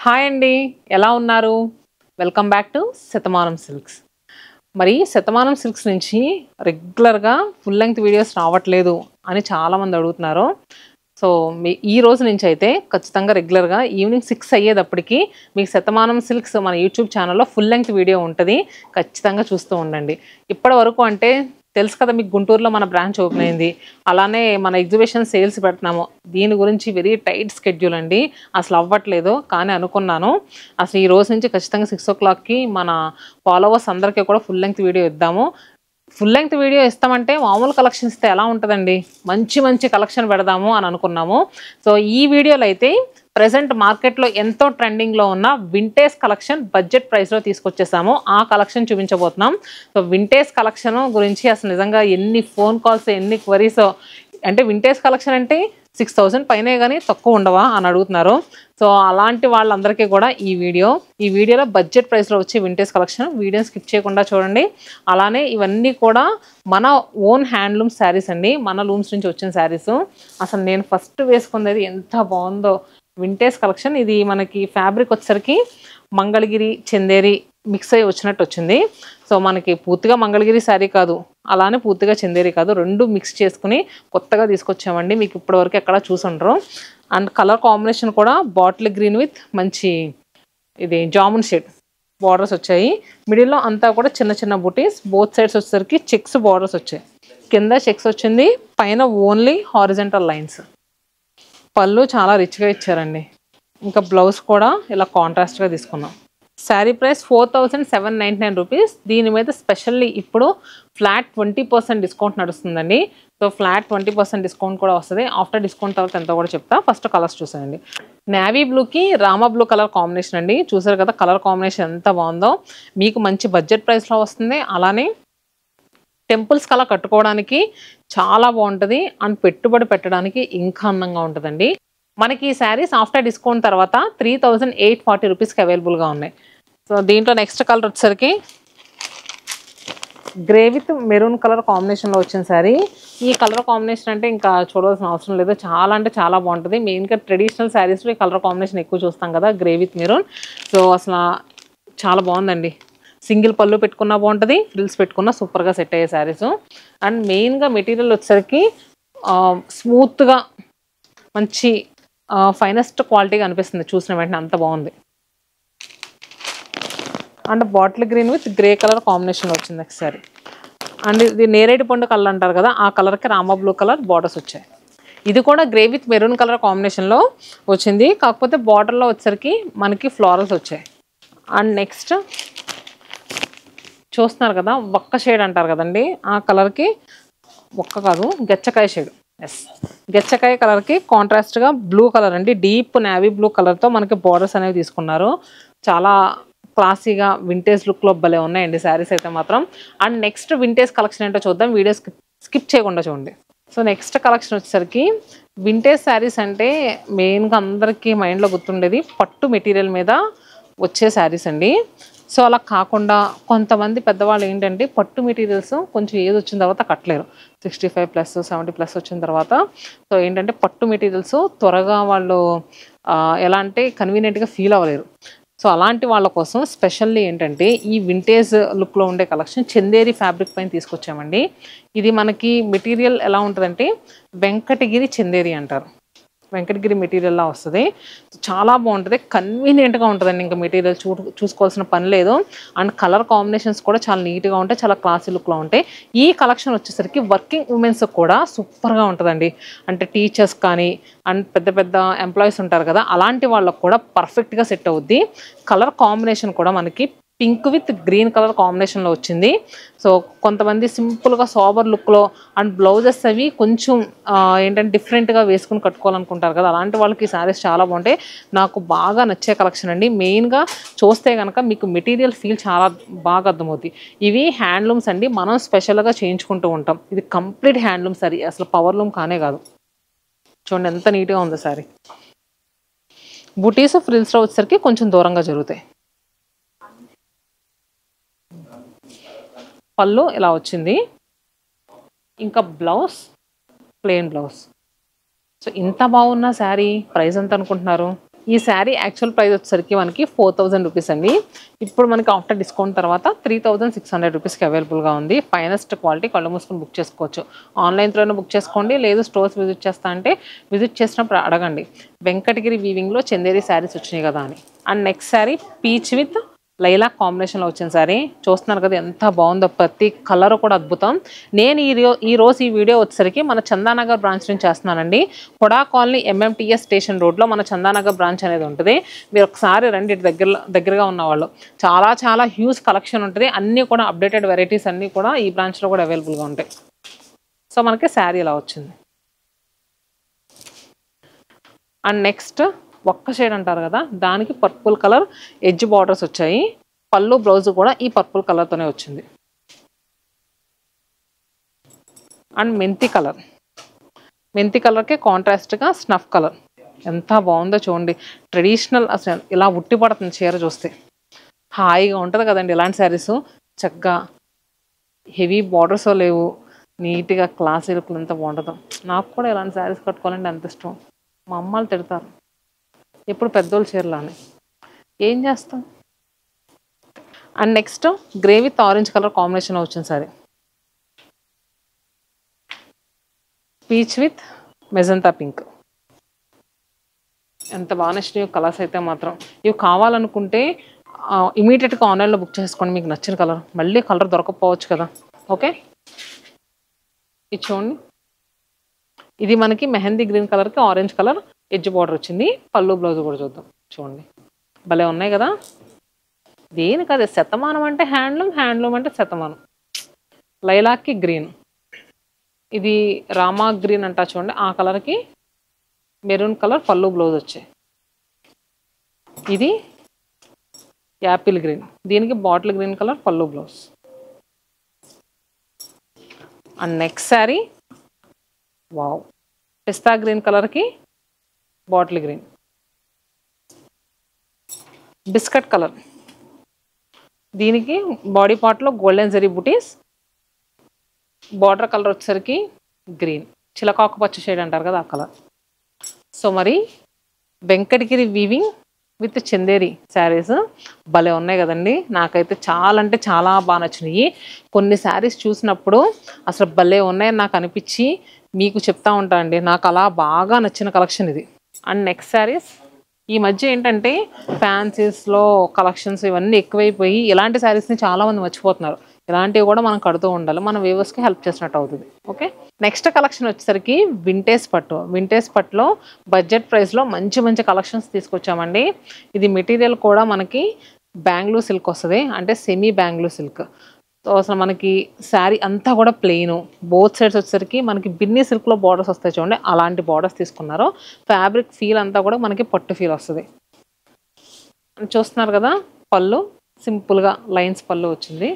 Hi అండి, ఎలా ఉన్నారు? Welcome back to Shatamanam silks. మరి శతమానం సిల్క్స్ నుంచి రెగ్యులర్గా ఫుల్ లెంగ్త్ వీడియోస్ రావట్లేదు అని చాలామంది అడుగుతున్నారు. సో ఈ రోజు నుంచి అయితే ఖచ్చితంగా రెగ్యులర్గా ఈవినింగ్ 6 అయ్యేటప్పటికి మీకు శతమానం సిల్క్స్ మన యూట్యూబ్ ఛానల్లో ఫుల్ లెంగ్త్ వీడియో ఉంటుంది. ఖచ్చితంగా చూస్తూ ఉండండి. ఇప్పటి వరకు అంటే తెలుసు కదా, మీకు గుంటూరులో మన బ్రాంచ్ ఓపెన్ అయింది, అలానే మన ఎగ్జిబిషన్ సేల్స్ పెడుతున్నాము. దీని గురించి వెరీ టైట్ స్కెడ్యూల్ అండి, అసలు అవ్వట్లేదు. కానీ అనుకున్నాను అసలు ఈ రోజు నుంచి ఖచ్చితంగా 6 o'clockకి మన ఫాలోవర్స్ అందరికీ కూడా ఫుల్ లెంగ్త్ వీడియో ఇద్దాము. ఫుల్ లెంగ్త్ వీడియో ఇస్తామంటే మామూలు కలెక్షన్ ఇస్తే ఎలా ఉంటుందండి, మంచి మంచి కలెక్షన్ పెడదాము అని అనుకున్నాము. సో ఈ వీడియోలో అయితే ప్రెసెంట్ మార్కెట్లో ఎంతో ట్రెండింగ్లో ఉన్న వింటేజ్ కలెక్షన్ బడ్జెట్ ప్రైస్లో తీసుకొచ్చేసాము. ఆ కలెక్షన్ చూపించబోతున్నాం. సో వింటేజ్ కలెక్షన్ గురించి అసలు నిజంగా ఎన్ని ఫోన్ కాల్స్, ఎన్ని క్వరీస్, అంటే వింటేజ్ కలెక్షన్ అంటే 6,000 పైనే కానీ తక్కువ ఉండవా అని అడుగుతున్నారు. సో అలాంటి వాళ్ళందరికీ కూడా ఈ వీడియోలో బడ్జెట్ ప్రైస్లో వచ్చే వింటేజ్ కలెక్షన్, వీడియోని స్కిప్ చేయకుండా చూడండి. అలానే ఇవన్నీ కూడా మన ఓన్ హ్యాండ్లూమ్ శారీస్ అండి, మన లూమ్స్ నుంచి వచ్చిన శారీస్. అసలు నేను ఫస్ట్ వేసుకున్నది ఎంత బాగుందో వింటేజ్ కలెక్షన్. ఇది మనకి ఫ్యాబ్రిక్ వచ్చేసరికి మంగళగిరి, చందేరి మిక్స్ అయ్యి వచ్చినట్టు వచ్చింది. సో మనకి పూర్తిగా మంగళగిరి శారీ కాదు, అలానే పూర్తిగా చందేరి కాదు, రెండు మిక్స్ చేసుకుని కొత్తగా తీసుకొచ్చామండి. మీకు ఇప్పటివరకు ఎక్కడ చూసుండరు. అండ్ కలర్ కాంబినేషన్ కూడా బాటిల్ గ్రీన్ విత్ మంచి ఇది జామున్ షేడ్ బార్డర్స్ వచ్చాయి. మిడిల్లో అంతా కూడా చిన్న చిన్న బూటీస్, బోత్ సైడ్స్ వచ్చేసరికి చెక్స్ బార్డర్స్ వచ్చాయి. కింద చెక్స్ వచ్చింది, పైన ఓన్లీ హారిజంటల్ లైన్స్. పళ్ళు చాలా రిచ్గా ఇచ్చారండి. ఇంకా బ్లౌజ్ కూడా ఇలా కాంట్రాస్ట్గా తీసుకున్నాం. Sari price 4,799 rupees. దీని మీద స్పెషల్లీ ఇప్పుడు ఫ్లాట్ 20% డిస్కౌంట్ నడుస్తుందండి. సో ఫ్లాట్ 20% డిస్కౌంట్ కూడా వస్తుంది. ఆఫ్టర్ డిస్కౌంట్ తర్వాత ఎంతో కూడా చెప్తా. First colours చూసాయండి. నేవీ బ్లూకి రామా బ్లూ కలర్ కాంబినేషన్ అండి. చూసారు కదా కలర్ కాంబినేషన్ ఎంత బాగుందో. మీకు మంచి బడ్జెట్ ప్రైస్లో వస్తుంది. అలానే టెంపుల్స్ కలా కట్టుకోవడానికి చాలా బాగుంటుంది. అండ్ పెట్టుబడి పెట్టడానికి ఇంకా అందంగా ఉంటుందండి. మనకి ఈ శారీస్ ఆఫ్టర్ డిస్కౌంట్ తర్వాత 3,840 రూపీస్కి అవైలబుల్గా ఉన్నాయి. సో దీంట్లో నెక్స్ట్ కలర్ వచ్చేసరికి గ్రే విత్ మెరూన్ కలర్ కాంబినేషన్లో వచ్చిన శారీ. ఈ కలర్ కాంబినేషన్ అంటే ఇంకా చూడవలసిన అవసరం లేదు, చాలా అంటే చాలా బాగుంటుంది. మెయిన్గా ట్రెడిషనల్ శారీస్లో ఈ కలర్ కాంబినేషన్ ఎక్కువ చూస్తాం కదా, గ్రే విత్ మెరూన్. సో అసలు చాలా బాగుందండి. సింగిల్ పళ్ళు పెట్టుకున్నా బాగుంటుంది, ఫ్రిల్స్ పెట్టుకున్నా సూపర్గా సెట్ అయ్యే శారీస్. అండ్ మెయిన్గా మెటీరియల్ వచ్చేసరికి స్మూత్గా మంచి ఫైనెస్ట్ క్వాలిటీగా అనిపిస్తుంది చూసిన వెంటనే, అంత బాగుంది. And bottle green with grey colour combination వచ్చింది ఒకసారి. అండ్ ఇది నేరేడు పండు కలర్ అంటారు కదా, ఆ కలర్కి రామా బ్లూ కలర్ బార్డర్స్ వచ్చాయి. ఇది కూడా గ్రే విత్ మెరూన్ కలర్ కాంబినేషన్లో వచ్చింది, కాకపోతే బార్డర్లో వచ్చేసరికి మనకి ఫ్లోరల్స్ వచ్చాయి. అండ్ నెక్స్ట్ చూస్తున్నారు కదా ఒక్క షేడ్ అంటారు కదండి, ఆ కలర్కి ఒక్క కాదు గచ్చకాయ షేడ్. ఎస్, గచ్చకాయ కలర్కి కాంట్రాస్ట్గా బ్లూ కలర్ అండి, డీప్ నేవీ బ్లూ కలర్తో మనకి బార్డర్స్ అనేవి తీసుకున్నారు. చాలా క్లాసీగా వింటేజ్ లుక్లో భలే ఉన్నాయండి శారీస్ అయితే మాత్రం. అండ్ నెక్స్ట్ వింటేజ్ కలెక్షన్ ఏంటో చూద్దాం, వీడియో స్కిప్ చేయకుండా చూడండి. సో నెక్స్ట్ కలెక్షన్ వచ్చేసరికి వింటేజ్ శారీస్ అంటే మెయిన్గా అందరికీ మైండ్లో గుర్తుండేది పట్టు మెటీరియల్ మీద వచ్చే శారీస్ అండి. సో అలా కాకుండా కొంతమంది పెద్దవాళ్ళు ఏంటంటే పట్టు మెటీరియల్స్ కొంచెం ఏజ్ వచ్చిన తర్వాత కట్టలేరు, 65+, 70+ వచ్చిన తర్వాత. సో ఏంటంటే పట్టు మెటీరియల్స్ త్వరగా వాళ్ళు ఎలా అంటే కన్వీనియంట్గా ఫీల్ అవ్వలేరు. సో అలాంటి వాళ్ళ కోసం స్పెషల్లీ ఏంటంటే ఈ వింటేజ్ లుక్లో ఉండే కలెక్షన్ చందేరి ఫ్యాబ్రిక్ పైన తీసుకొచ్చామండి. ఇది మనకి మెటీరియల్ ఎలా ఉంటుందంటే వెంకటగిరి చందేరి అంటారు, వెంకటగిరి మెటీరియల్లా వస్తుంది. చాలా బాగుంటుంది, కన్వీనియంట్గా ఉంటుందండి. ఇంకా మెటీరియల్ చూసుకోవాల్సిన పని లేదు. అండ్ కలర్ కాంబినేషన్స్ కూడా చాలా నీట్గా ఉంటాయి, చాలా క్లాసీ లుక్లో ఉంటాయి. ఈ కలెక్షన్ వచ్చేసరికి వర్కింగ్ ఉమెన్స్ కూడా సూపర్గా ఉంటుందండి. అంటే టీచర్స్ కానీ అండ్ పెద్ద పెద్ద ఎంప్లాయీస్ ఉంటారు కదా, అలాంటి వాళ్ళకు కూడా పర్ఫెక్ట్గా సెట్ అవుద్ది. కలర్ కాంబినేషన్ కూడా మనకి పింక్ విత్ గ్రీన్ కలర్ కాంబినేషన్లో వచ్చింది. సో కొంతమంది సింపుల్గా సోబర్ లుక్లో అండ్ బ్లౌజెస్ అవి కొంచెం ఏంటంటే డిఫరెంట్గా వేసుకుని కట్టుకోవాలనుకుంటారు కదా, అలాంటి వాళ్ళకి శారీస్ చాలా బాగుంటాయి. నాకు బాగా నచ్చే కలెక్షన్ అండి. మెయిన్గా చూస్తే కనుక మీకు మెటీరియల్ ఫీల్ చాలా బాగా అర్థమవుతుంది. ఇవి హ్యాండ్లూమ్స్ అండి, మనం స్పెషల్గా చేయించుకుంటూ ఉంటాం. ఇది కంప్లీట్ హ్యాండ్లూమ్ శారీ, అసలు పవర్ లూమ్ కానే కాదు. చూడండి ఎంత నీట్గా ఉందో శారీ. బుటీస్ ఫ్రిల్స్లో వచ్చేసరికి కొంచెం దూరంగా జరుగుతాయి. పళ్ళు ఇలా వచ్చింది, ఇంకా బ్లౌజ్ ప్లెయిన్ బ్లౌజ్. సో ఇంత బాగున్న శారీ ప్రైస్ ఎంత అనుకుంటున్నారు? ఈ శారీ యాక్చువల్ ప్రైస్ వచ్చేసరికి మనకి 4000 రూపీస్ అండి. ఇప్పుడు మనకి ఆఫ్టర్ డిస్కౌంట్ తర్వాత 3600 రూపీస్కి అవైలబుల్గా ఉంది. ఫైనెస్ట్ క్వాలిటీ, కళ్ళు మూసుకొని బుక్ చేసుకోవచ్చు. ఆన్లైన్లోనే బుక్ చేసుకోండి, లేదు స్టోర్స్ విజిట్ చేస్తా అంటే విజిట్ చేసినప్పుడు అడగండి వెంకటగిరి వీవింగ్లో చందేరి శారీస్ వచ్చినాయి కదా అని. And next sari peach with Laila కాంబినేషన్లో వచ్చిన శారీ చూస్తున్నారు కదా ఎంత బాగుందో, ప్రతి కలర్ కూడా అద్భుతం. నేను ఈ రోజు ఈ వీడియో వచ్చేసరికి మన చందానగర్ బ్రాంచ్ నుంచి చేస్తున్నానండి. కొడా కాలనీ MMTS స్టేషన్ రోడ్లో మన చందానగర్ బ్రాంచ్ అనేది ఉంటుంది. మీరు ఒకసారి రండి, దగ్గరగా ఉన్నవాళ్ళు. చాలా చాలా హ్యూజ్ కలెక్షన్ ఉంటుంది. అన్నీ కూడా అప్డేటెడ్ వెరైటీస్ అన్నీ కూడా ఈ బ్రాంచ్లో కూడా అవైలబుల్గా ఉంటాయి. సో మనకి శారీ ఇలా వచ్చింది. అండ్ నెక్స్ట్ ఒక్క షేడ్ అంటారు కదా, దానికి పర్పుల్ కలర్ ఎడ్జ్ బార్డర్స్ వచ్చాయి. పళ్ళు బ్లౌజ్ కూడా ఈ పర్పుల్ కలర్తోనే వచ్చింది. అండ్ మెంతి కలర్కి కాంట్రాస్ట్గా స్నఫ్ కలర్ ఎంత బాగుందో చూడండి. ట్రెడిషనల్ అసలు ఇలా ఉట్టి పడుతుంది చీర చూస్తే. హాయిగా ఉంటుంది కదండి ఇలాంటి శారీస్. చక్కగా హెవీ బార్డర్స్ లేవు, నీట్గా క్లాసీ లుక్లు ఎంత బాగుంటుందో. నాకు కూడా ఇలాంటి శారీస్ కట్టుకోవాలంటే ఎంత ఇష్టం. మా అమ్మలు తిడతారు ఎప్పుడు పెద్దోళ్ళు చీరలానే, ఏం చేస్తాం. And next grey with orange colour కాంబినేషన్లో వచ్చింది sorry. Peach with magenta pink ఎంత బాగా నచ్చినాయో కలర్స్ అయితే మాత్రం. ఇవి కావాలనుకుంటే ఇమీడియట్గా ఆన్లైన్లో బుక్ చేసుకోండి, మీకు నచ్చిన కలర్. మళ్ళీ కలర్ దొరకకపోవచ్చు కదా. ఓకే, ఇది చూడండి. ఇది మనకి మెహందీ గ్రీన్ కలర్కి ఆరెంజ్ కలర్ ఎడ్జ్ బార్డర్ వచ్చింది. పళ్ళు బ్లౌజ్ కూడా చూద్దాం. చూడండి భలే ఉన్నాయి కదా. దేనికి అదే శతమానం అంటే హ్యాండ్లూమ్, హ్యాండ్లూమ్ అంటే శతమానం. లైలాక్కి గ్రీన్, ఇది రామా గ్రీన్ అంటా చూడండి, ఆ కలర్కి మెరూన్ కలర్ పళ్ళు బ్లౌజ్ వచ్చాయి. ఇది యాపిల్ గ్రీన్, దీనికి బాటిల్ గ్రీన్ కలర్ పళ్ళు blouse. And next sari wow, pista green కలర్కి బాటిల్ గ్రీన్, బిస్కెట్ కలర్, దీనికి బాడీ పార్ట్లో గోల్డెన్ జరీ బుటీస్, బార్డర్ కలర్ వచ్చేసరికి గ్రీన్, చిలకాకు పచ్చ షేడ్ అంటారు కదా ఆ కలర్. సో మరి వెంకటగిరి వీవింగ్ విత్ చందేరి శారీస్ భలే ఉన్నాయి కదండి. నాకైతే చాలా అంటే చాలా బాగా నచ్చినాయి. కొన్ని శారీస్ చూసినప్పుడు అసలు భలే ఉన్నాయని నాకు అనిపించి మీకు చెప్తా ఉంటా అండి. నాకు అలా బాగా నచ్చిన కలెక్షన్ ఇది. అండ్ నెక్స్ట్ శారీస్ ఈ మధ్య ఏంటంటే ఫ్యాన్సీస్లో కలెక్షన్స్ ఇవన్నీ ఎక్కువైపోయి ఇలాంటి శారీస్ని చాలామంది మర్చిపోతున్నారు. ఇలాంటివి కూడా మనం కడుతూ ఉండాలి, మన వ్యూవర్స్కి హెల్ప్ చేసినట్టు అవుతుంది. ఓకే, నెక్స్ట్ కలెక్షన్ వచ్చేసరికి వింటేజ్ పట్టులో బడ్జెట్ ప్రైస్లో మంచి మంచి కలెక్షన్స్ తీసుకొచ్చామండి. ఇది మెటీరియల్ కూడా మనకి బెంగళూరు సిల్క్ వస్తుంది, అంటే సెమీ బెంగళూరు సిల్క్. సో అసలు మనకి శారీ అంతా కూడా ప్లెయిన్, బోత్ సైడ్స్ వచ్చేసరికి మనకి బిన్నీ సిల్క్లో బార్డర్స్ వస్తాయి చూడండి, అలాంటి బార్డర్స్ తీసుకున్నారు. ఫ్యాబ్రిక్ ఫీల్ అంతా కూడా మనకి పట్టు ఫీల్ వస్తుంది. చూస్తున్నారు కదా, పళ్ళు సింపుల్గా లైన్స్ పళ్ళు వచ్చింది.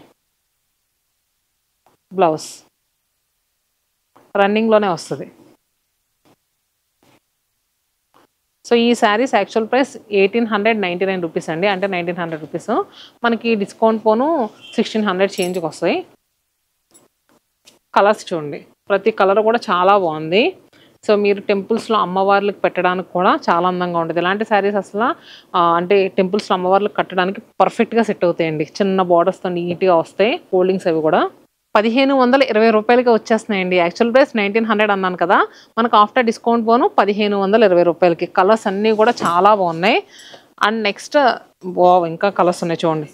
బ్లౌజ్ రన్నింగ్లోనే వస్తుంది. సో ఈ శారీస్ యాక్చువల్ ప్రైస్ 1899 రూపీస్ అండి, అంటే 1900 రూపీస్. మనకి డిస్కౌంట్ పోను 1600 చేంజ్కి వస్తాయి. కలర్స్ చూడండి, ప్రతి కలర్ కూడా చాలా బాగుంది. సో మీరు టెంపుల్స్లో అమ్మవార్లకు పెట్టడానికి కూడా చాలా అందంగా ఉంటుంది. ఇలాంటి శారీస్ అసలు అంటే టెంపుల్స్లో అమ్మవార్లకు కట్టడానికి పర్ఫెక్ట్గా సెట్ అవుతాయండి. చిన్న బార్డర్స్తో నీట్గా వస్తాయి. ఫోల్డింగ్స్ అవి కూడా 1520 రూపాయలకి వచ్చేస్తున్నాయండి. యాక్చువల్ ప్రైస్ 1900 అన్నాను కదా, మనకు ఆఫ్టర్ డిస్కౌంట్ పోను 1520 రూపాయలకి. కలర్స్ అన్నీ కూడా చాలా బాగున్నాయి. అండ్ నెక్స్ట్ ఇంకా కలర్స్ ఉన్నాయి చూడండి.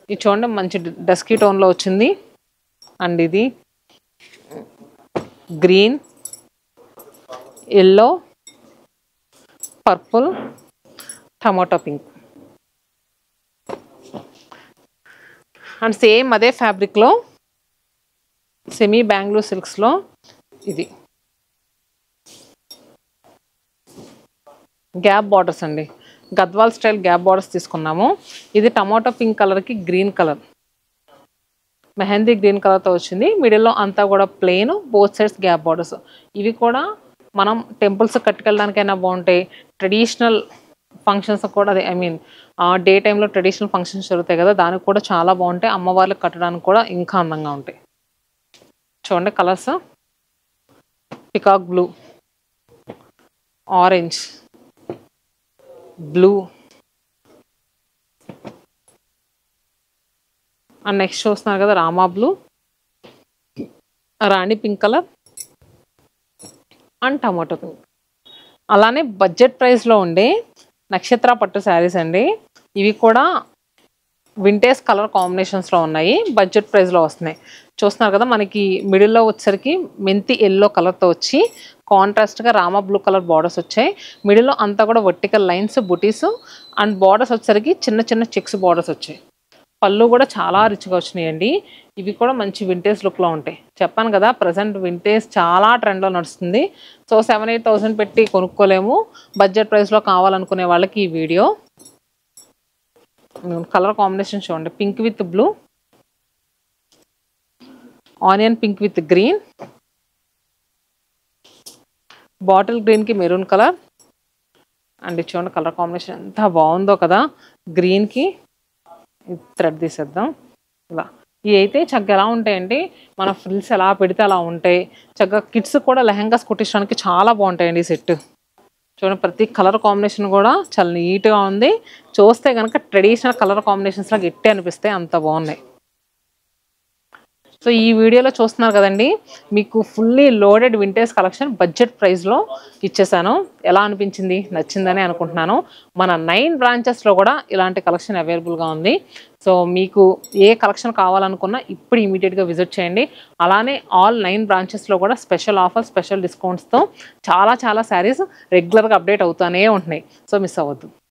ఇది చూడండి మంచి డస్కీ టోన్లో వచ్చింది. అండ్ ఇది green, yellow, purple, tomato pink. And same అదే ఫ్యాబ్రిక్లో సెమీ బెంగళూరు సిల్క్స్లో ఇది గ్యాప్ బార్డర్స్ అండి, గద్వాల్ స్టైల్ గ్యాప్ బార్డర్స్ తీసుకున్నాము. ఇది టమాటో పింక్ కలర్కి గ్రీన్ కలర్, మెహందీ గ్రీన్ కలర్తో వచ్చింది. మిడిల్లో అంతా కూడా plain, both sides gap borders. ఇవి కూడా మనం టెంపుల్స్ కట్టుకెళ్ళడానికైనా బాగుంటాయి, ట్రెడిషనల్ ఫంక్షన్స్ కూడా, అదే డే టైంలో ట్రెడిషనల్ ఫంక్షన్స్ జరుగుతాయి కదా, దానికి కూడా చాలా బాగుంటాయి. అమ్మవార్లకు కట్టడానికి కూడా ఇంకా అందంగా ఉంటాయి. చూడండి colours, peacock blue, orange, blue and next చూస్తున్నారు కదా Rama blue, Rani pink colour and tomato pink. అలానే బడ్జెట్ ప్రైస్లో ఉండే నక్షత్ర పట్టు శారీస్ అండి. ఇవి కూడా వింటేజ్ కలర్ కాంబినేషన్స్లో ఉన్నాయి, బడ్జెట్ ప్రైస్లో వస్తున్నాయి. చూస్తున్నారు కదా మనకి మిడిల్లో వచ్చేసరికి మెంతి ఎల్లో కలర్తో వచ్చి కాంట్రాస్ట్గా రామా బ్లూ కలర్ బార్డర్స్ వచ్చాయి. మిడిల్లో అంతా కూడా vertical lines buttis and borders వచ్చేసరికి చిన్న చిన్న చెక్స్ బార్డర్స్ వచ్చాయి. పళ్ళు కూడా చాలా రిచ్గా వచ్చినాయండి. ఇవి కూడా మంచి వింటేజ్ లుక్లో ఉంటాయి. చెప్పాను కదా ప్రజెంట్ వింటేజ్ చాలా ట్రెండ్లో నడుస్తుంది. సో 7-8,000 పెట్టి కొనుక్కోలేము. బడ్జెట్ ప్రైస్లో కావాలనుకునే వాళ్ళకి ఈ వీడియో. కలర్ కాంబినేషన్ చూడండి, pink with blue, onion pink with green, bottle గ్రీన్కి మెరూన్ కలర్ అండ్ చూడండి కలర్ కాంబినేషన్ ఎంత బాగుందో కదా. గ్రీన్కి థ్రెడ్ తీసేద్దాం. ఇలా ఇవి అయితే చక్కగా ఎలా ఉంటాయండి, మన ఫ్రిల్స్ ఎలా పెడితే అలా ఉంటాయి. చక్కగా కిడ్స్ కూడా లెహంగాస్ కుట్టించడానికి చాలా బాగుంటాయండి ఈ సెట్. చూడండి ప్రతి కలర్ కాంబినేషన్ కూడా చాలా నీట్గా ఉంది. చూస్తే కనుక ట్రెడిషనల్ కలర్ కాంబినేషన్స్ లాగా గట్టి అనిపిస్తాయి, అంత బాగున్నాయి. సో ఈ వీడియోలో చూస్తున్నారు కదండి, మీకు fully loaded vintage collection budget ప్రైస్లో ఇచ్చేసాను. ఎలా అనిపించింది, నచ్చిందని అనుకుంటున్నాను. మన 9 బ్రాంచెస్లో కూడా ఇలాంటి కలెక్షన్ అవైలబుల్గా ఉంది. సో మీకు ఏ కలెక్షన్ కావాలనుకున్నా ఇప్పుడు ఇమీడియట్గా విజిట్ చేయండి. అలానే ఆల్ 9 బ్రాంచెస్లో కూడా స్పెషల్ ఆఫర్, స్పెషల్ డిస్కౌంట్స్తో చాలా శారీస్ రెగ్యులర్గా అప్డేట్ అవుతూనే ఉంటున్నాయి. సో మిస్ అవ్వద్దు.